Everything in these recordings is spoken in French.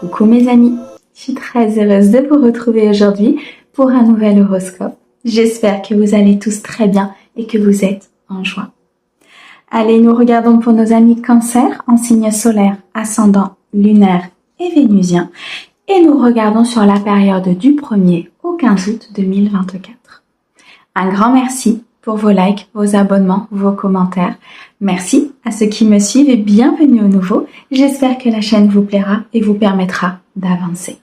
Coucou mes amis, je suis très heureuse de vous retrouver aujourd'hui pour un nouvel horoscope. J'espère que vous allez tous très bien et que vous êtes en joie. Allez, nous regardons pour nos amis Cancer en signe solaire, ascendant, lunaire et vénusien. Et nous regardons sur la période du 1er au 15 août 2024. Un grand merci pour vos likes, vos abonnements, vos commentaires. Merci à ceux qui me suivent et bienvenue aux nouveaux. J'espère que la chaîne vous plaira et vous permettra d'avancer.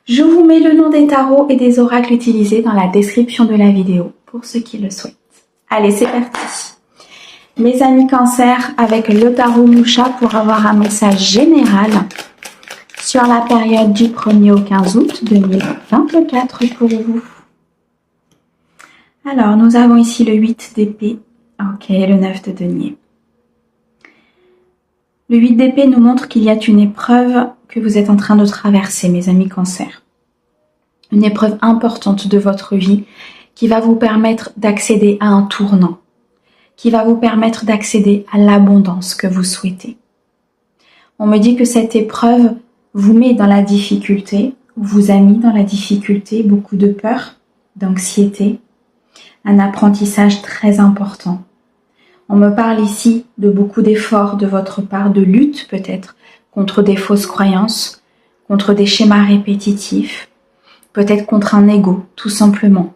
Je vous mets le nom des tarots et des oracles utilisés dans la description de la vidéo pour ceux qui le souhaitent. Allez, c'est parti. Mes amis Cancer, avec le tarot Moucha pour avoir un message général sur la période du 1er au 15 août 2024 pour vous. Alors, nous avons ici le 8 d'épée, ok, le 9 de denier. Le 8 d'épée nous montre qu'il y a une épreuve que vous êtes en train de traverser, mes amis Cancer. Une épreuve importante de votre vie qui va vous permettre d'accéder à un tournant, qui va vous permettre d'accéder à l'abondance que vous souhaitez. On me dit que cette épreuve vous met dans la difficulté, ou vous a mis dans la difficulté, beaucoup de peur, d'anxiété, un apprentissage très important. On me parle ici de beaucoup d'efforts de votre part, de lutte peut-être, contre des fausses croyances, contre des schémas répétitifs, peut-être contre un ego, tout simplement.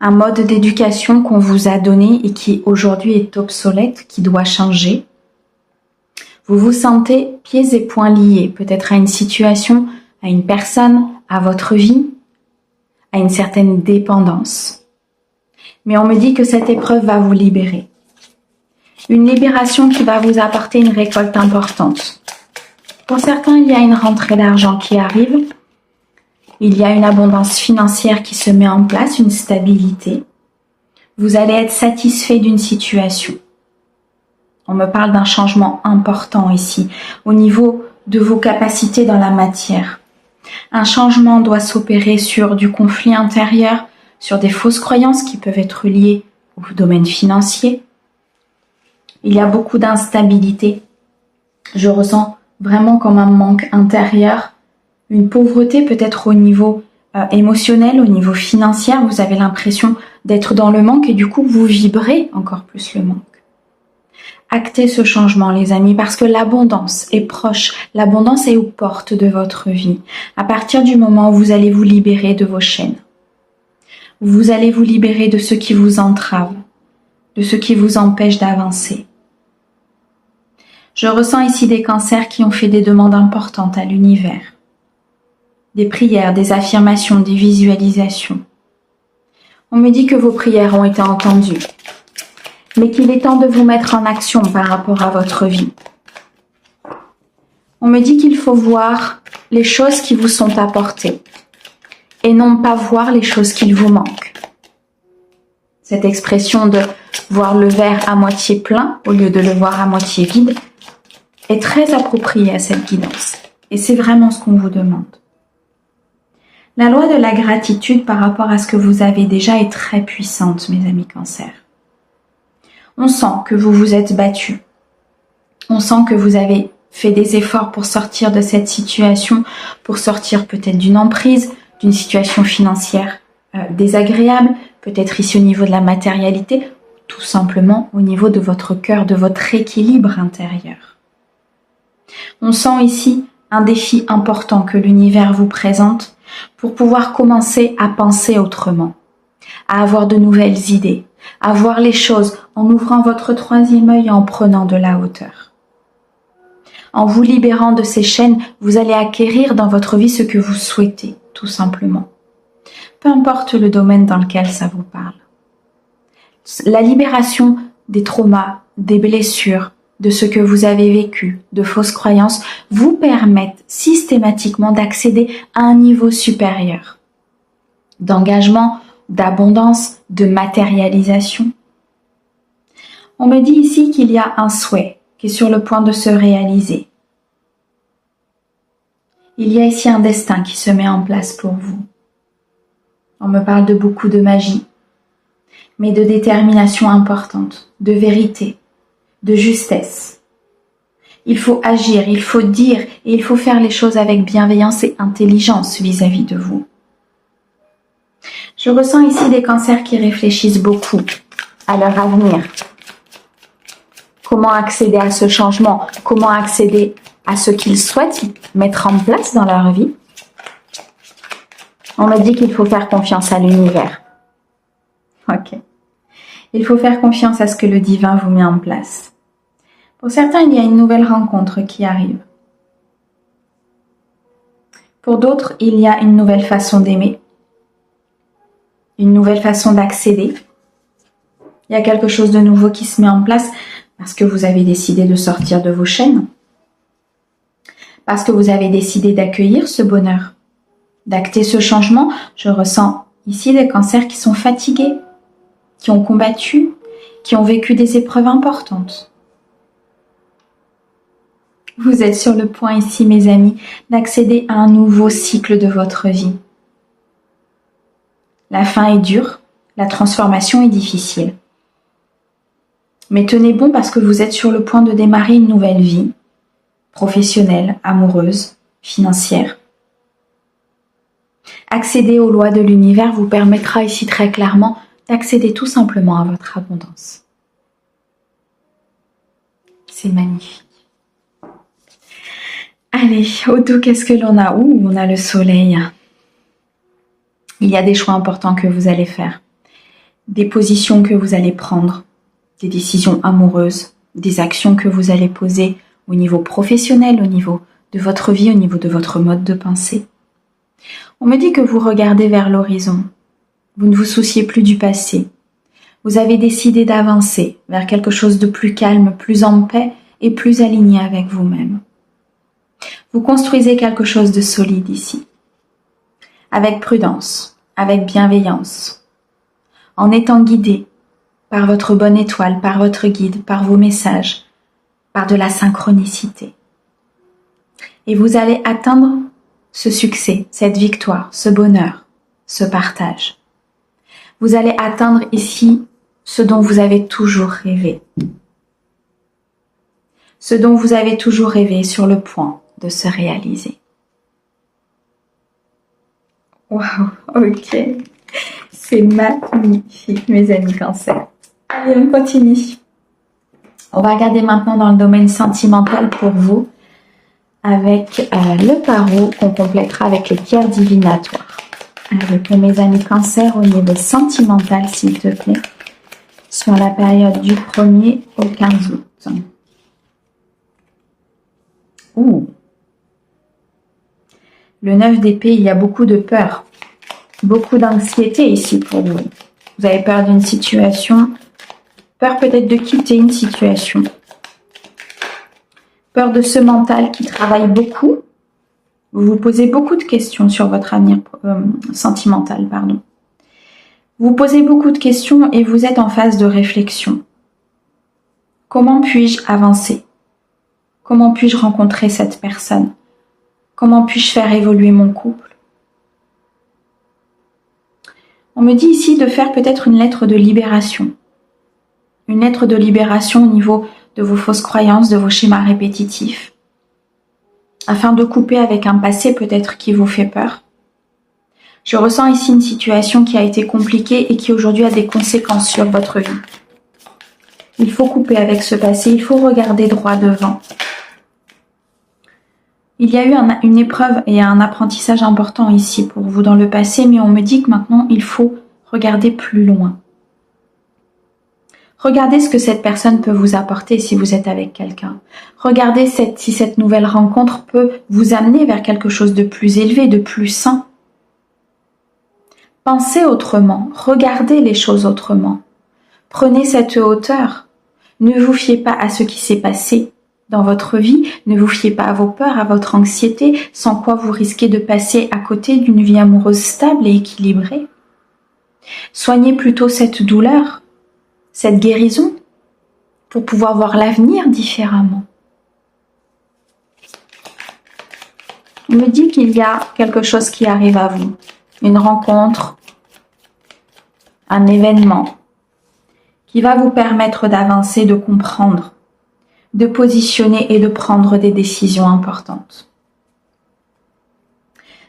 Un mode d'éducation qu'on vous a donné et qui aujourd'hui est obsolète, qui doit changer. Vous vous sentez pieds et poings liés, peut-être à une situation, à une personne, à votre vie, à une certaine dépendance. Mais on me dit que cette épreuve va vous libérer. Une libération qui va vous apporter une récolte importante. Pour certains, il y a une rentrée d'argent qui arrive. Il y a une abondance financière qui se met en place, une stabilité. Vous allez être satisfait d'une situation. On me parle d'un changement important ici, au niveau de vos capacités dans la matière. Un changement doit s'opérer sur du conflit intérieur, sur des fausses croyances qui peuvent être liées au domaine financier. Il y a beaucoup d'instabilité. Je ressens vraiment comme un manque intérieur, une pauvreté peut-être au niveau émotionnel, au niveau financier. Vous avez l'impression d'être dans le manque et du coup vous vibrez encore plus le manque. Actez ce changement les amis parce que l'abondance est proche, l'abondance est aux portes de votre vie. À partir du moment où vous allez vous libérer de vos chaînes, vous allez vous libérer de ce qui vous entrave, de ce qui vous empêche d'avancer. Je ressens ici des cancers qui ont fait des demandes importantes à l'univers. Des prières, des affirmations, des visualisations. On me dit que vos prières ont été entendues, mais qu'il est temps de vous mettre en action par rapport à votre vie. On me dit qu'il faut voir les choses qui vous sont apportées et non pas voir les choses qu'il vous manque. Cette expression de voir le verre à moitié plein au lieu de le voir à moitié vide est très appropriée à cette guidance. Et c'est vraiment ce qu'on vous demande. La loi de la gratitude par rapport à ce que vous avez déjà est très puissante, mes amis Cancer. On sent que vous vous êtes battus. On sent que vous avez fait des efforts pour sortir de cette situation, pour sortir peut-être d'une emprise, d'une situation financière désagréable, peut-être ici au niveau de la matérialité, tout simplement au niveau de votre cœur, de votre équilibre intérieur. On sent ici un défi important que l'univers vous présente pour pouvoir commencer à penser autrement, à avoir de nouvelles idées, à voir les choses en ouvrant votre troisième œil et en prenant de la hauteur. En vous libérant de ces chaînes, vous allez acquérir dans votre vie ce que vous souhaitez, tout simplement. Peu importe le domaine dans lequel ça vous parle. La libération des traumas, des blessures, de ce que vous avez vécu, de fausses croyances, vous permettent systématiquement d'accéder à un niveau supérieur. D'engagement, d'abondance, de matérialisation. On me dit ici qu'il y a un souhait qui est sur le point de se réaliser. Il y a ici un destin qui se met en place pour vous. On me parle de beaucoup de magie, mais de détermination importante, de vérité, de justesse. Il faut agir, il faut dire et il faut faire les choses avec bienveillance et intelligence vis-à-vis de vous. Je ressens ici des cancers qui réfléchissent beaucoup à leur avenir. Comment accéder à ce changement? Comment accéder à ce qu'ils souhaitent mettre en place dans leur vie? On me dit qu'il faut faire confiance à l'univers. Ok. Il faut faire confiance à ce que le divin vous met en place. Pour certains, il y a une nouvelle rencontre qui arrive. Pour d'autres, il y a une nouvelle façon d'aimer, une nouvelle façon d'accéder. Il y a quelque chose de nouveau qui se met en place parce que vous avez décidé de sortir de vos chaînes, parce que vous avez décidé d'accueillir ce bonheur, d'acter ce changement. Je ressens ici des cancers qui sont fatigués, qui ont combattu, qui ont vécu des épreuves importantes. Vous êtes sur le point ici, mes amis, d'accéder à un nouveau cycle de votre vie. La fin est dure, la transformation est difficile. Mais tenez bon parce que vous êtes sur le point de démarrer une nouvelle vie, professionnelle, amoureuse, financière. Accéder aux lois de l'univers vous permettra ici très clairement d'accéder tout simplement à votre abondance. C'est magnifique. Allez, au dos, qu'est-ce que l'on a? Ouh, on a le soleil. Il y a des choix importants que vous allez faire, des positions que vous allez prendre, des décisions amoureuses, des actions que vous allez poser au niveau professionnel, au niveau de votre vie, au niveau de votre mode de pensée. On me dit que vous regardez vers l'horizon. Vous ne vous souciez plus du passé. Vous avez décidé d'avancer vers quelque chose de plus calme, plus en paix et plus aligné avec vous-même. Vous construisez quelque chose de solide ici. Avec prudence, avec bienveillance, en étant guidé par votre bonne étoile, par votre guide, par vos messages, par de la synchronicité. Et vous allez atteindre ce succès, cette victoire, ce bonheur, ce partage. Vous allez atteindre ici ce dont vous avez toujours rêvé. Ce dont vous avez toujours rêvé sur le point de se réaliser. Waouh, ok. C'est magnifique, mes amis Cancer. Allez, on continue. On va regarder maintenant dans le domaine sentimental pour vous avec le tarot qu'on complétera avec les pierres divinatoires. Avec mes amis Cancer au niveau sentimental, s'il te plaît, sur la période du 1er au 15 août. Ouh. Le 9 d'épée, il y a beaucoup de peur, beaucoup d'anxiété ici pour vous. Vous avez peur d'une situation, peur peut-être de quitter une situation, peur de ce mental qui travaille beaucoup. Vous vous posez beaucoup de questions sur votre avenir sentimental, pardon. Vous posez beaucoup de questions et vous êtes en phase de réflexion. Comment puis-je avancer? Comment puis-je rencontrer cette personne? Comment puis-je faire évoluer mon couple? On me dit ici de faire peut-être une lettre de libération. Une lettre de libération au niveau de vos fausses croyances, de vos schémas répétitifs, afin de couper avec un passé peut-être qui vous fait peur. Je ressens ici une situation qui a été compliquée et qui aujourd'hui a des conséquences sur votre vie. Il faut couper avec ce passé, il faut regarder droit devant. Il y a eu une épreuve et un apprentissage important ici pour vous dans le passé, mais on me dit que maintenant il faut regarder plus loin. Regardez ce que cette personne peut vous apporter si vous êtes avec quelqu'un. Regardez si cette nouvelle rencontre peut vous amener vers quelque chose de plus élevé, de plus sain. Pensez autrement, regardez les choses autrement. Prenez cette hauteur. Ne vous fiez pas à ce qui s'est passé dans votre vie, ne vous fiez pas à vos peurs, à votre anxiété, sans quoi vous risquez de passer à côté d'une vie amoureuse stable et équilibrée. Soignez plutôt cette douleur, cette guérison, pour pouvoir voir l'avenir différemment. On me dit qu'il y a quelque chose qui arrive à vous, une rencontre, un événement qui va vous permettre d'avancer, de comprendre de positionner et de prendre des décisions importantes.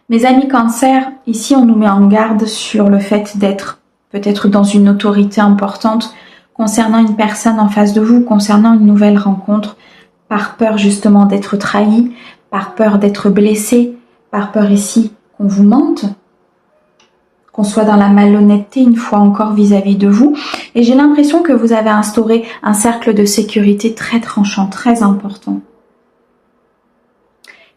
Mes amis Cancer, ici on nous met en garde sur le fait d'être peut-être dans une autorité importante concernant une personne en face de vous, concernant une nouvelle rencontre, par peur justement d'être trahi, par peur d'être blessé, par peur ici qu'on vous mente, qu'on soit dans la malhonnêteté une fois encore vis-à-vis de vous. Et j'ai l'impression que vous avez instauré un cercle de sécurité très tranchant, très important.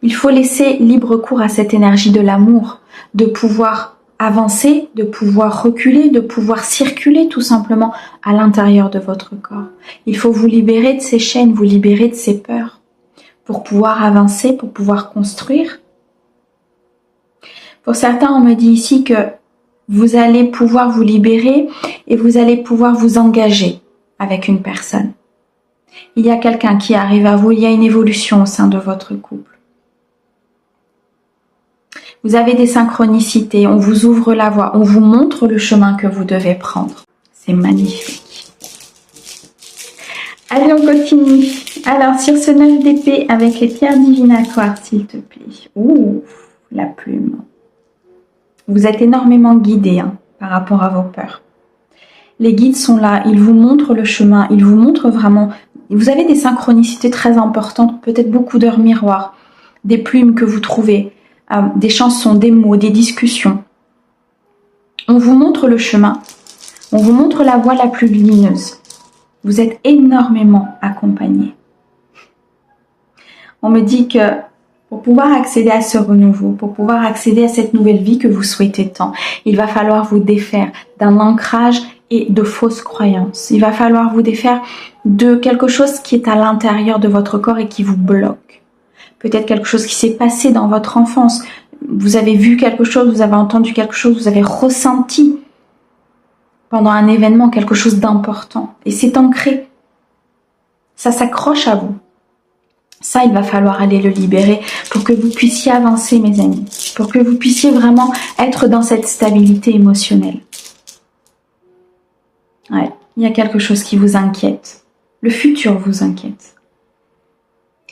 Il faut laisser libre cours à cette énergie de l'amour, de pouvoir avancer, de pouvoir reculer, de pouvoir circuler tout simplement à l'intérieur de votre corps. Il faut vous libérer de ces chaînes, vous libérer de ces peurs pour pouvoir avancer, pour pouvoir construire. Pour certains, on me dit ici que vous allez pouvoir vous libérer et vous allez pouvoir vous engager avec une personne. Il y a quelqu'un qui arrive à vous, il y a une évolution au sein de votre couple. Vous avez des synchronicités, on vous ouvre la voie, on vous montre le chemin que vous devez prendre. C'est magnifique. Allez, on continue. Alors, sur ce 9 d'épée, avec les pierres divinatoires, s'il te plaît. Ouh, la plume. Vous êtes énormément guidé par rapport à vos peurs. Les guides sont là, ils vous montrent le chemin, ils vous montrent vraiment... Vous avez des synchronicités très importantes, peut-être beaucoup d'heures miroirs, des plumes que vous trouvez, des chansons, des mots, des discussions. On vous montre le chemin, on vous montre la voie la plus lumineuse. Vous êtes énormément accompagné. On me dit que pour pouvoir accéder à ce renouveau, pour pouvoir accéder à cette nouvelle vie que vous souhaitez tant, il va falloir vous défaire d'un ancrage et de fausses croyances. Il va falloir vous défaire de quelque chose qui est à l'intérieur de votre corps et qui vous bloque. Peut-être quelque chose qui s'est passé dans votre enfance. Vous avez vu quelque chose, vous avez entendu quelque chose, vous avez ressenti pendant un événement quelque chose d'important. Et c'est ancré. Ça s'accroche à vous. Ça, il va falloir aller le libérer pour que vous puissiez avancer, mes amis. Pour que vous puissiez vraiment être dans cette stabilité émotionnelle. Ouais, il y a quelque chose qui vous inquiète. Le futur vous inquiète.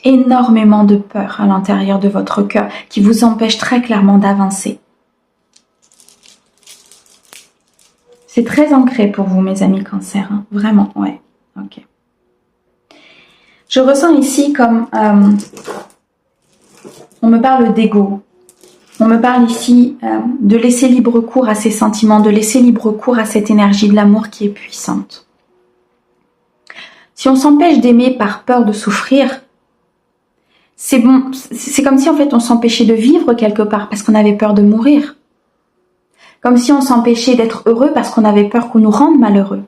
Énormément de peur à l'intérieur de votre cœur qui vous empêche très clairement d'avancer. C'est très ancré pour vous, mes amis Cancer. Vraiment, ouais. Ok. Je ressens ici comme... on me parle d'ego. On me parle ici de laisser libre cours à ces sentiments, de laisser libre cours à cette énergie de l'amour qui est puissante. Si on s'empêche d'aimer par peur de souffrir, c'est bon, c'est comme si en fait on s'empêchait de vivre quelque part parce qu'on avait peur de mourir. Comme si on s'empêchait d'être heureux parce qu'on avait peur qu'on nous rende malheureux.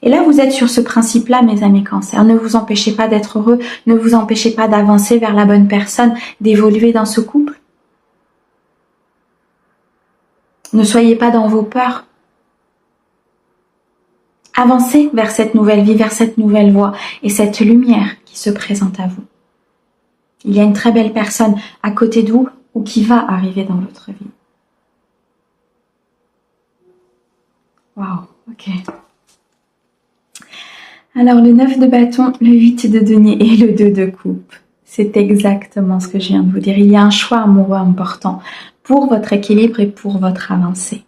Et là, vous êtes sur ce principe-là, mes amis Cancer. Ne vous empêchez pas d'être heureux, ne vous empêchez pas d'avancer vers la bonne personne, d'évoluer dans ce couple. Ne soyez pas dans vos peurs. Avancez vers cette nouvelle vie, vers cette nouvelle voie et cette lumière qui se présente à vous. Il y a une très belle personne à côté de vous ou qui va arriver dans votre vie. Waouh, ok. Alors le 9 de bâton, le 8 de denier et le 2 de coupe. C'est exactement ce que je viens de vous dire. Il y a un choix amoureux important pour votre équilibre et pour votre avancée.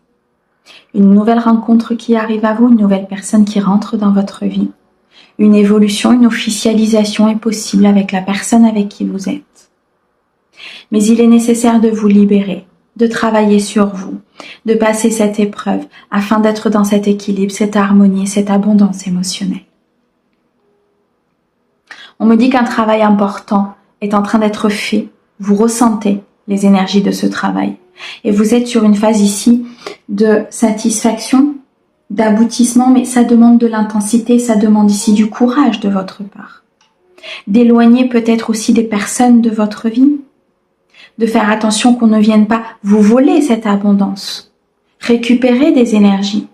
Une nouvelle rencontre qui arrive à vous, une nouvelle personne qui rentre dans votre vie. Une évolution, une officialisation est possible avec la personne avec qui vous êtes. Mais il est nécessaire de vous libérer, de travailler sur vous, de passer cette épreuve afin d'être dans cet équilibre, cette harmonie, cette abondance émotionnelle. On me dit qu'un travail important est en train d'être fait. Vous ressentez les énergies de ce travail. Et vous êtes sur une phase ici de satisfaction, d'aboutissement, mais ça demande de l'intensité, ça demande ici du courage de votre part. D'éloigner peut-être aussi des personnes de votre vie. De faire attention qu'on ne vienne pas vous voler cette abondance. Récupérer des énergies.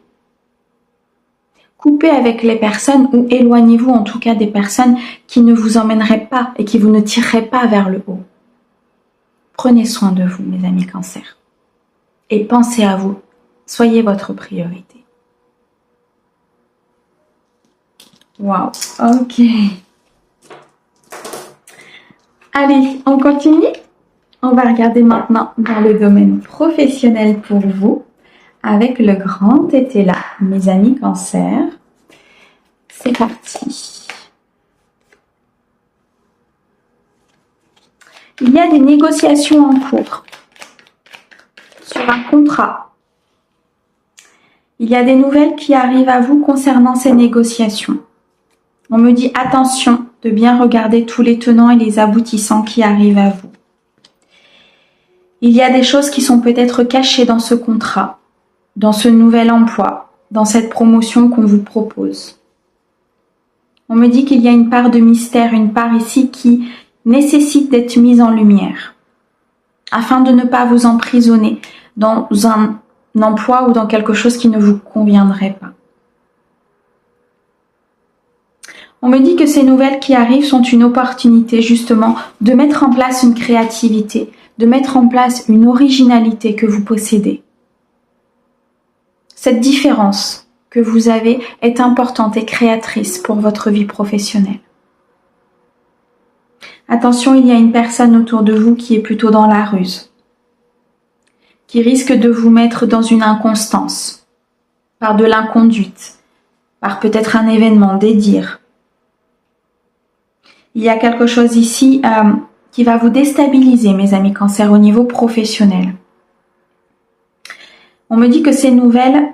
Coupez avec les personnes ou éloignez-vous en tout cas des personnes qui ne vous emmèneraient pas et qui vous ne tireraient pas vers le haut. Prenez soin de vous, mes amis Cancer. Et pensez à vous. Soyez votre priorité. Waouh, ok. Allez, on continue. On va regarder maintenant dans le domaine professionnel pour vous avec le grand tété là, mes amis Cancer. C'est parti. Il y a des négociations en cours sur un contrat. Il y a des nouvelles qui arrivent à vous concernant ces négociations. On me dit attention de bien regarder tous les tenants et les aboutissants qui arrivent à vous. Il y a des choses qui sont peut-être cachées dans ce contrat, dans ce nouvel emploi, dans cette promotion qu'on vous propose. On me dit qu'il y a une part de mystère, une part ici qui nécessite d'être mise en lumière, afin de ne pas vous emprisonner dans un emploi ou dans quelque chose qui ne vous conviendrait pas. On me dit que ces nouvelles qui arrivent sont une opportunité justement de mettre en place une créativité, de mettre en place une originalité que vous possédez. Cette différence que vous avez est importante et créatrice pour votre vie professionnelle. Attention, il y a une personne autour de vous qui est plutôt dans la ruse, qui risque de vous mettre dans une inconstance, par de l'inconduite, par peut-être un événement, des dires. Il y a quelque chose ici qui va vous déstabiliser, mes amis Cancer, au niveau professionnel. On me dit que ces nouvelles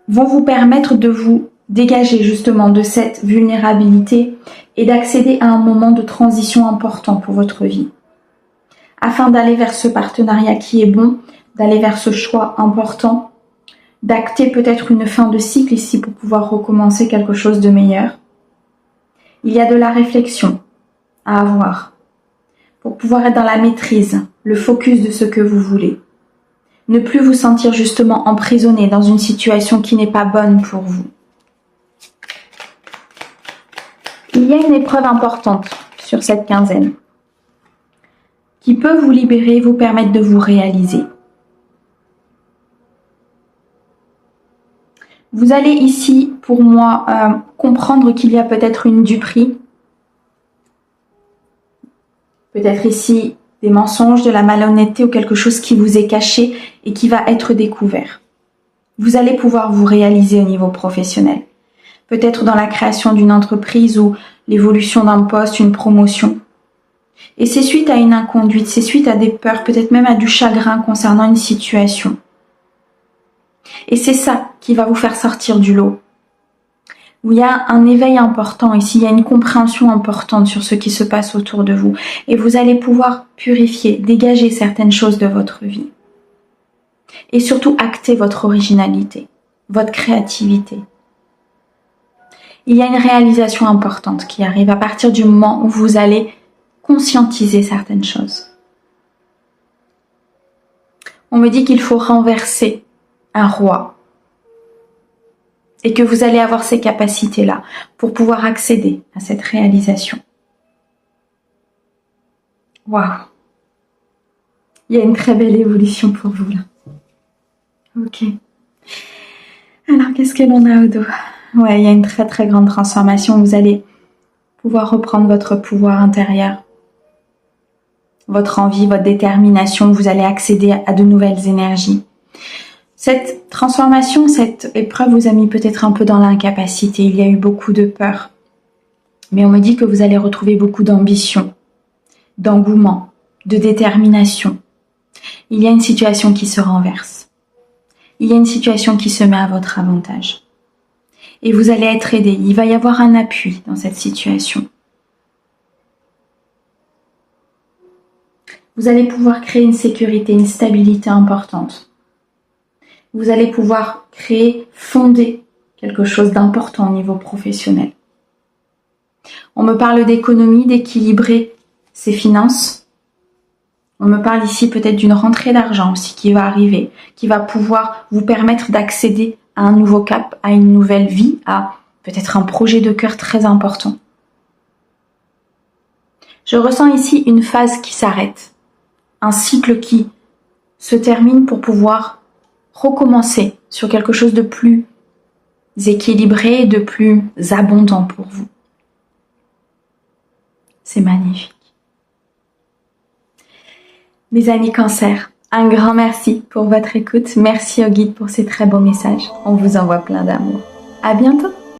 vont vous permettre de vous dégager justement de cette vulnérabilité et d'accéder à un moment de transition important pour votre vie. Afin d'aller vers ce partenariat qui est bon, d'aller vers ce choix important, d'acter peut-être une fin de cycle ici pour pouvoir recommencer quelque chose de meilleur. Il y a de la réflexion à avoir pour pouvoir être dans la maîtrise, le focus de ce que vous voulez. Ne plus vous sentir justement emprisonné dans une situation qui n'est pas bonne pour vous. Il y a une épreuve importante sur cette quinzaine qui peut vous libérer et vous permettre de vous réaliser. Vous allez ici, pour moi, comprendre qu'il y a peut-être une duperie, peut-être ici des mensonges, de la malhonnêteté ou quelque chose qui vous est caché et qui va être découvert. Vous allez pouvoir vous réaliser au niveau professionnel. Peut-être dans la création d'une entreprise ou l'évolution d'un poste, une promotion. Et c'est suite à une inconduite, c'est suite à des peurs, peut-être même à du chagrin concernant une situation. Et c'est ça qui va vous faire sortir du lot. Où il y a un éveil important ici, il y a une compréhension importante sur ce qui se passe autour de vous. Et vous allez pouvoir purifier, dégager certaines choses de votre vie. Et surtout acter votre originalité, votre créativité. Il y a une réalisation importante qui arrive à partir du moment où vous allez conscientiser certaines choses. On me dit qu'il faut renverser un roi et que vous allez avoir ces capacités-là pour pouvoir accéder à cette réalisation. Waouh! Il y a une très belle évolution pour vous là. Ok. Alors, qu'est-ce que l'on a au dos? Ouais, il y a une très très grande transformation. Vous allez pouvoir reprendre votre pouvoir intérieur, votre envie, votre détermination. Vous allez accéder à de nouvelles énergies. Cette transformation, cette épreuve vous a mis peut-être un peu dans l'incapacité. Il y a eu beaucoup de peur. Mais on me dit que vous allez retrouver beaucoup d'ambition, d'engouement, de détermination. Il y a une situation qui se renverse. Il y a une situation qui se met à votre avantage. Et vous allez être aidé. Il va y avoir un appui dans cette situation. Vous allez pouvoir créer une sécurité, une stabilité importante. Vous allez pouvoir créer, fonder quelque chose d'important au niveau professionnel. On me parle d'économie, d'équilibrer ses finances. On me parle ici peut-être d'une rentrée d'argent aussi qui va arriver, qui va pouvoir vous permettre d'accéder à un nouveau cap, à une nouvelle vie, à peut-être un projet de cœur très important. Je ressens ici une phase qui s'arrête, un cycle qui se termine pour pouvoir recommencer sur quelque chose de plus équilibré, de plus abondant pour vous. C'est magnifique. Mes amis Cancer, un grand merci pour votre écoute. Merci au guide pour ces très beaux messages. On vous envoie plein d'amour. À bientôt!